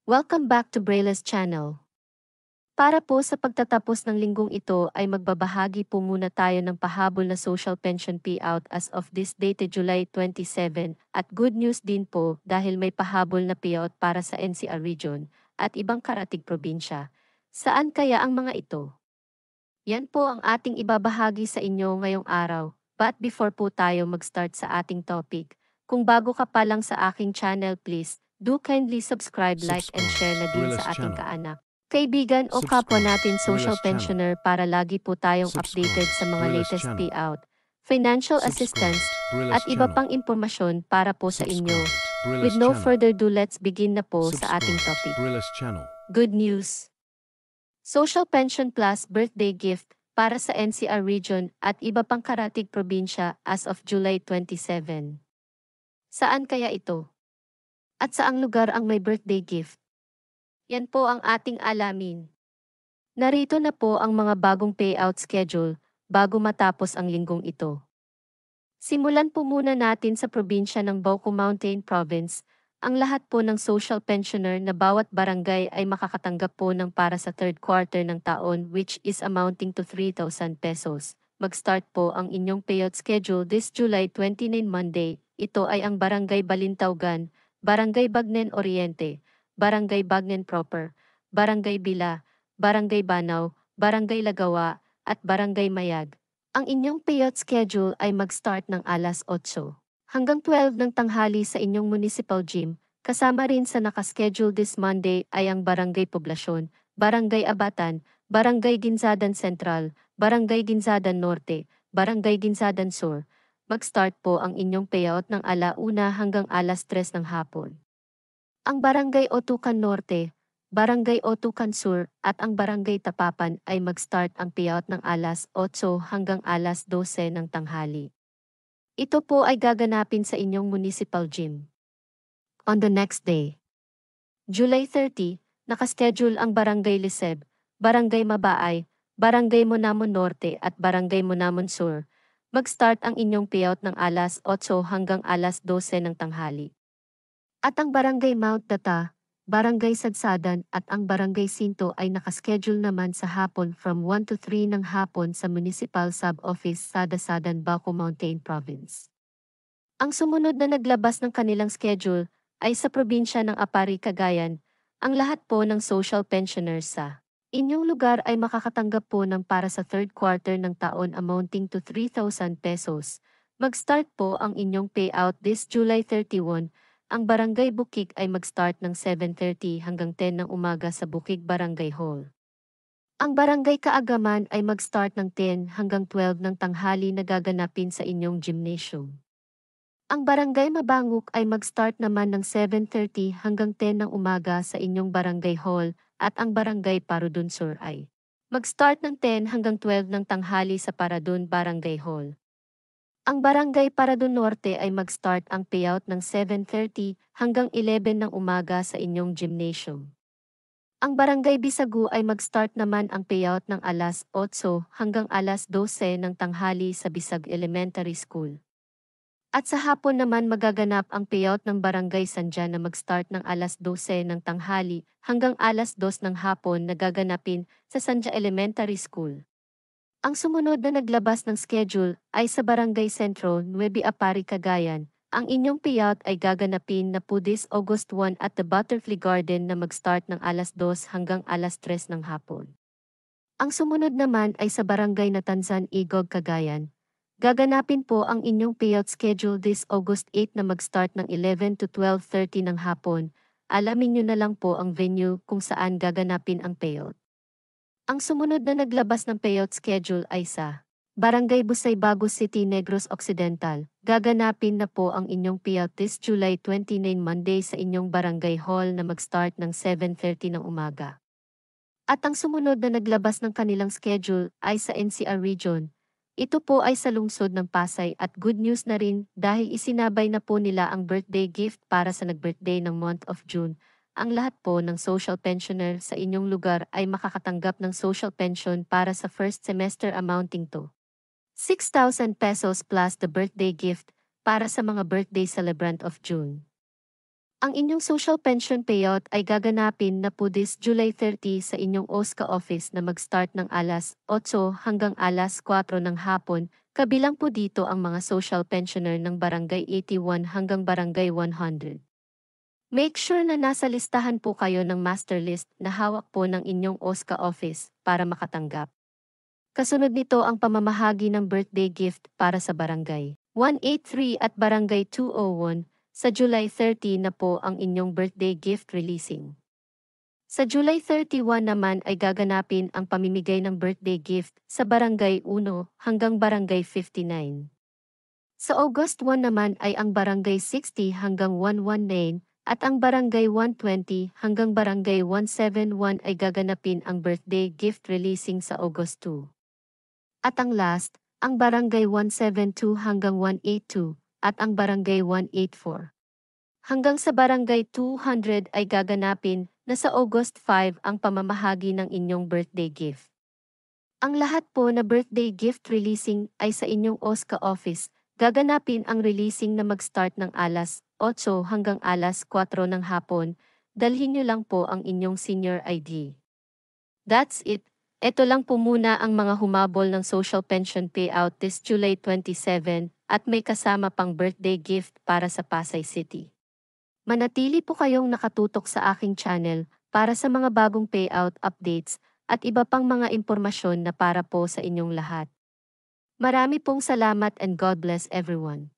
Welcome back to Braille's channel. Para po sa pagtatapos ng linggong ito ay magbabahagi po muna tayo ng pahabol na social pension payout as of this dated July 27 at good news din po dahil may pahabol na payout para sa NCR region at ibang karatig probinsya. Saan kaya ang mga ito? Yan po ang ating ibabahagi sa inyo ngayong araw. But before po tayo mag-start sa ating topic, kung bago ka pa lang sa aking channel please, do kindly subscribe, like and share na din Brillis sa ating channel. kaanak, kaibigan o kapwa Subscribe, natin social Brillis channel. pensioner para lagi po tayong Subscribe, updated sa mga Brillis latest channel. payout, financial Subscribe, assistance, Brillis at iba channel. pang impormasyon para po sa inyo. Subscribe, Brillis With no channel. further ado, let's begin na po sa ating Subscribe, topic. Brillis channel. Good news! Social Pension Plus birthday gift para sa NCR region at iba pang karatig probinsya as of July 27. Saan kaya ito? At saang lugar ang may birthday gift? Yan po ang ating alamin. Narito na po ang mga bagong payout schedule bago matapos ang linggong ito. Simulan po muna natin sa probinsya ng Bauco Mountain Province. Ang lahat po ng social pensioner na bawat barangay ay makakatanggap po ng para sa third quarter ng taon which is amounting to 3,000 pesos. Mag-start po ang inyong payout schedule this July 29 Monday. Ito ay ang Barangay Balintawgan, Barangay Bagnen Oriente, Barangay Bagnen Proper, Barangay Bila, Barangay Banaw, Barangay Lagawa, at Barangay Mayag. Ang inyong payout schedule ay mag-start ng alas 8 hanggang 12 ng tanghali sa inyong municipal gym. Kasama rin sa nakaschedule this Monday ay ang Barangay Poblasyon, Barangay Abatan, Barangay Ginzadan Central, Barangay Ginzadan Norte, Barangay Ginzadan Sur. Mag-start po ang inyong payout ng alauna hanggang alas 3 ng hapon. Ang Barangay Otukan Norte, Barangay Otukan Sur at ang Barangay Tapapan ay mag-start ang payout ng alas 8 hanggang alas 12 ng tanghali. Ito po ay gaganapin sa inyong municipal gym. On the next day, July 30, nakaschedule ang Barangay Liseb, Barangay Mabaay, Barangay Monamon Norte at Barangay Monamon Sur. Mag-start ang inyong payout ng alas 8 hanggang alas 12 ng tanghali. At ang Barangay Mount Data, Barangay Sadsadan at ang Barangay Sinto ay nakaschedule naman sa hapon from 1 to 3 ng hapon sa Municipal Sub-Office sa Dasadan, Bauco Mountain Province. Ang sumunod na naglabas ng kanilang schedule ay sa probinsya ng Apari, Cagayan. Ang lahat po ng social pensioners sa inyong lugar ay makakatanggap po ng para sa third quarter ng taon amounting to 3,000 pesos. Mag-start po ang inyong payout this July 31. Ang Barangay Bukig ay mag-start ng 7:30 hanggang 10 ng umaga sa Bukig Barangay Hall. Ang Barangay Kaagaman ay mag-start ng 10 hanggang 12 ng tanghali na gaganapin sa inyong gymnasium. Ang Barangay Mabanguk ay mag-start naman ng 7:30 hanggang 10 ng umaga sa inyong Barangay Hall at ang Barangay Parudun Sur ay mag-start ng 10 hanggang 12 ng tanghali sa Paradun Barangay Hall. Ang Barangay Paradun Norte ay mag-start ang payout ng 7:30 hanggang 11 ng umaga sa inyong gymnasium. Ang Barangay Bisagu ay mag-start naman ang payout ng alas 8 hanggang alas 12 ng tanghali sa Bisag Elementary School. At sa hapon naman magaganap ang payout ng Barangay Sanja na mag-start ng alas 12 ng tanghali hanggang alas 2 ng hapon na gaganapin sa Sanja Elementary School. Ang sumunod na naglabas ng schedule ay sa Barangay Sentro, Nueve Apari, Cagayan. Ang inyong payout ay gaganapin na po this August 1 at the Butterfly Garden na mag-start ng alas 2 hanggang alas 3 ng hapon. Ang sumunod naman ay sa Barangay Natanzan, Igog, Cagayan. Gaganapin po ang inyong payout schedule this August 8 na mag-start ng 11 to 12:30 ng hapon. Alamin nyo na lang po ang venue kung saan gaganapin ang payout. Ang sumunod na naglabas ng payout schedule ay sa Barangay Busay, Bagos City, Negros Occidental. Gaganapin na po ang inyong payout this July 29 Monday sa inyong Barangay Hall na mag-start ng 7:30 ng umaga. At ang sumunod na naglabas ng kanilang schedule ay sa NCR Region. Ito po ay sa lungsod ng Pasay at good news na rin dahil isinabay na po nila ang birthday gift para sa nag-birthday ng month of June. Ang lahat po ng social pensioner sa inyong lugar ay makakatanggap ng social pension para sa first semester amounting to 6,000 pesos plus the birthday gift para sa mga birthday celebrant of June. Ang inyong social pension payout ay gaganapin na po this July 30 sa inyong OSCA office na mag-start ng alas 8 hanggang alas 4 ng hapon, kabilang po dito ang mga social pensioner ng Barangay 81 hanggang Barangay 100. Make sure na nasa listahan po kayo ng master list na hawak po ng inyong OSCA office para makatanggap. Kasunod nito ang pamamahagi ng birthday gift para sa Barangay 183 at Barangay 201. Sa July 30 na po ang inyong birthday gift releasing. Sa July 31 naman ay gaganapin ang pamimigay ng birthday gift sa Barangay 1 hanggang Barangay 59. Sa August 1 naman ay ang Barangay 60 hanggang 119 at ang Barangay 120 hanggang Barangay 171 ay gaganapin ang birthday gift releasing sa August 2. At ang last, ang Barangay 172 hanggang 182 at ang Barangay 184. Hanggang sa Barangay 200 ay gaganapin na sa August 5 ang pamamahagi ng inyong birthday gift. Ang lahat po na birthday gift releasing ay sa inyong OSCA office. Gaganapin ang releasing na mag-start ng alas 8 hanggang alas 4 ng hapon. Dalhin nyo lang po ang inyong senior ID. That's it. Ito lang po muna ang mga humabol ng social pension payout this July 27 at may kasama pang birthday gift para sa Pasay City. Manatili po kayong nakatutok sa aking channel para sa mga bagong payout updates at iba pang mga impormasyon na para po sa inyong lahat. Marami pong salamat and God bless everyone.